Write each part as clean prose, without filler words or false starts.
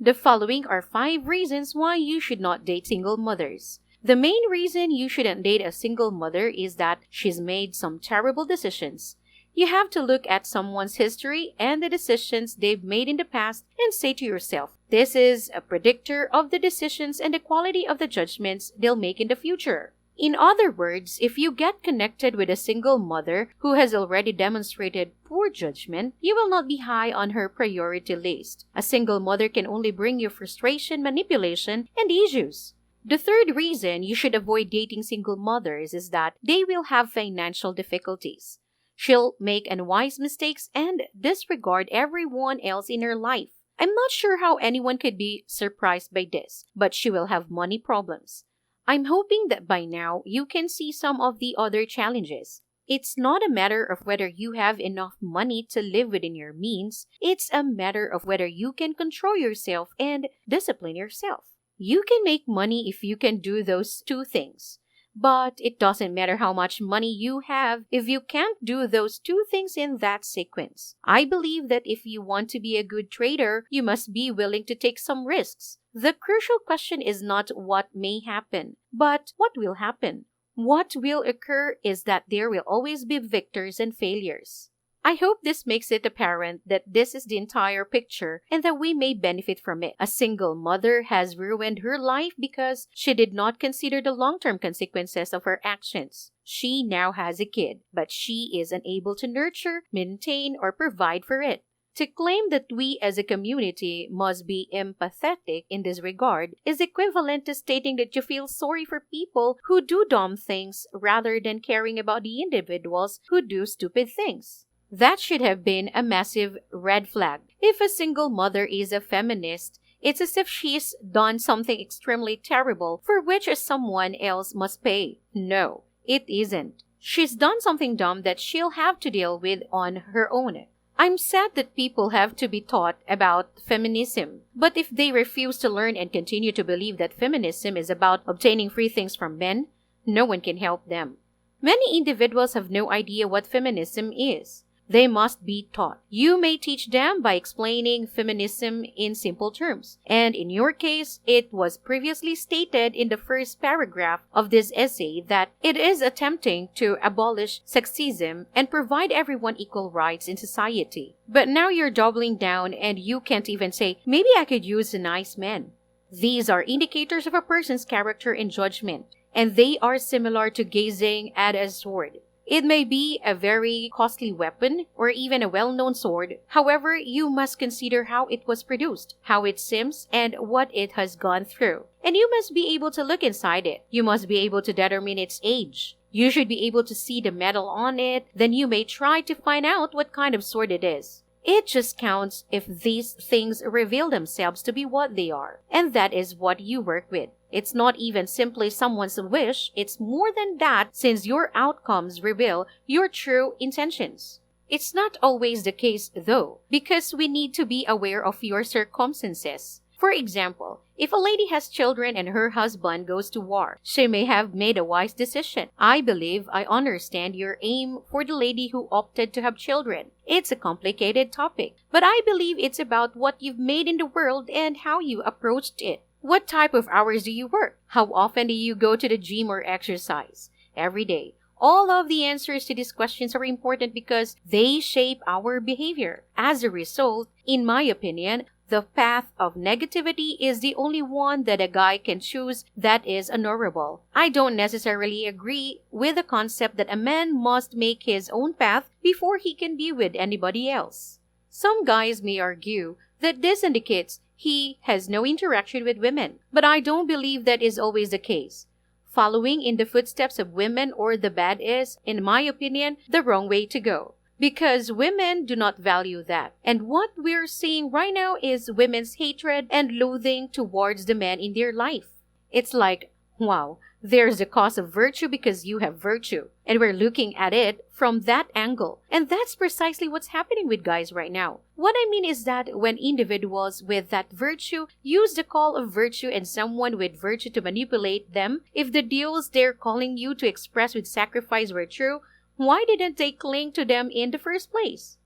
The following are 5 reasons why you should not date single mothers. The main reason you shouldn't date a single mother is that she's made some terrible decisions. You have to look at someone's history and the decisions they've made in the past and say to yourself, this is a predictor of the decisions and the quality of the judgments they'll make in the future. In other words, if you get connected with a single mother who has already demonstrated poor judgment, you will not be high on her priority list. A single mother can only bring you frustration, manipulation, and issues. The third reason you should avoid dating single mothers is that they will have financial difficulties. She'll make unwise mistakes and disregard everyone else in her life. I'm not sure how anyone could be surprised by this, but she will have money problems. I'm hoping that by now you can see some of the other challenges. It's not a matter of whether you have enough money to live within your means. It's a matter of whether you can control yourself and discipline yourself. You can make money if you can do those 2 things. But it doesn't matter how much money you have if you can't do those 2 things in that sequence. I believe that if you want to be a good trader, you must be willing to take some risks. The crucial question is not what may happen, but what will happen. What will occur is that there will always be victors and failures. I hope this makes it apparent that this is the entire picture and that we may benefit from it. A single mother has ruined her life because she did not consider the long-term consequences of her actions. She now has a kid, but she is unable to nurture, maintain, or provide for it. To claim that we as a community must be empathetic in this regard is equivalent to stating that you feel sorry for people who do dumb things rather than caring about the individuals who do stupid things. That should have been a massive red flag. If a single mother is a feminist, it's as if she's done something extremely terrible for which someone else must pay. No, it isn't. She's done something dumb that she'll have to deal with on her own. I'm sad that people have to be taught about feminism, but if they refuse to learn and continue to believe that feminism is about obtaining free things from men, no one can help them. Many individuals have no idea what feminism is. They must be taught. You may teach them by explaining feminism in simple terms. And in your case, it was previously stated in the first paragraph of this essay that it is attempting to abolish sexism and provide everyone equal rights in society. But now you're doubling down and you can't even say, maybe I could use a nice man. These are indicators of a person's character and judgment, and they are similar to gazing at a sword. It may be a very costly weapon or even a well-known sword. However, you must consider how it was produced, how it seems, and what it has gone through. And you must be able to look inside it. You must be able to determine its age. You should be able to see the metal on it. Then you may try to find out what kind of sword it is. It just counts if these things reveal themselves to be what they are. And that is what you work with. It's not even simply someone's wish, it's more than that since your outcomes reveal your true intentions. It's not always the case though, because we need to be aware of your circumstances. For example, if a lady has children and her husband goes to war, she may have made a wise decision. I believe I understand your aim for the lady who opted to have children. It's a complicated topic, but I believe it's about what you've made in the world and how you approached it. What type of hours do you work? How often do you go to the gym or exercise? Every day. All of the answers to these questions are important because they shape our behavior. As a result, in my opinion, the path of negativity is the only one that a guy can choose that is honorable. I don't necessarily agree with the concept that a man must make his own path before he can be with anybody else. Some guys may argue that this indicates he has no interaction with women, but I don't believe that is always the case. Following in the footsteps of women or the bad is, in my opinion, the wrong way to go. Because women do not value that. And what we're seeing right now is women's hatred and loathing towards the men in their life. It's like, wow, there's the cost of virtue because you have virtue. And we're looking at it from that angle. And that's precisely what's happening with guys right now. What I mean is that when individuals with that virtue use the call of virtue and someone with virtue to manipulate them, if the deals they're calling you to express with sacrifice were true, why didn't they cling to them in the first place?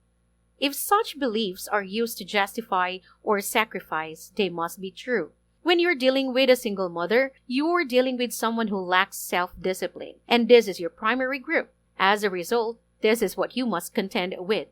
If such beliefs are used to justify or sacrifice, they must be true. When you're dealing with a single mother, you're dealing with someone who lacks self-discipline, and this is your primary group. As a result, this is what you must contend with.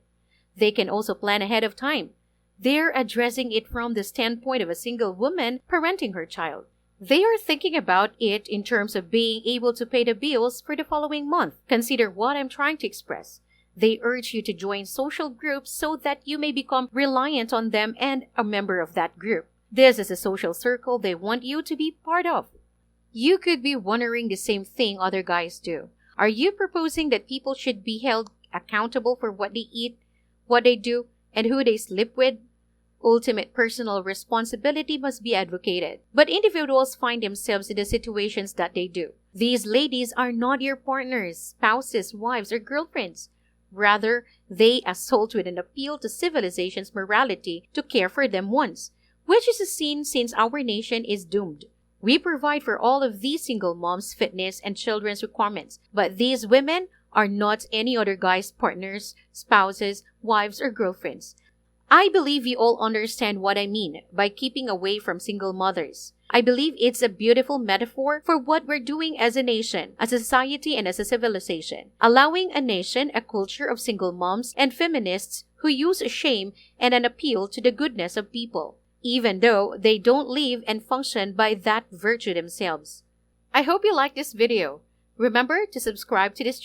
They can also plan ahead of time. They're addressing it from the standpoint of a single woman parenting her child. They are thinking about it in terms of being able to pay the bills for the following month. Consider what I'm trying to express. They urge you to join social groups so that you may become reliant on them and a member of that group. This is a social circle they want you to be part of. You could be wondering the same thing other guys do. Are you proposing that people should be held accountable for what they eat, what they do, and who they sleep with? Ultimate personal responsibility must be advocated, but individuals find themselves in the situations that they do. These ladies are not your partners, spouses, wives, or girlfriends. Rather, they assault with an appeal to civilization's morality to care for them once, which is a sin since our nation is doomed. We provide for all of these single moms' fitness and children's requirements, but these women are not any other guy's partners, spouses, wives, or girlfriends. I believe you all understand what I mean by keeping away from single mothers. I believe it's a beautiful metaphor for what we're doing as a nation, as a society, and as a civilization. Allowing a nation a culture of single moms and feminists who use shame and an appeal to the goodness of people, even though they don't live and function by that virtue themselves. I hope you liked this video. Remember to subscribe to this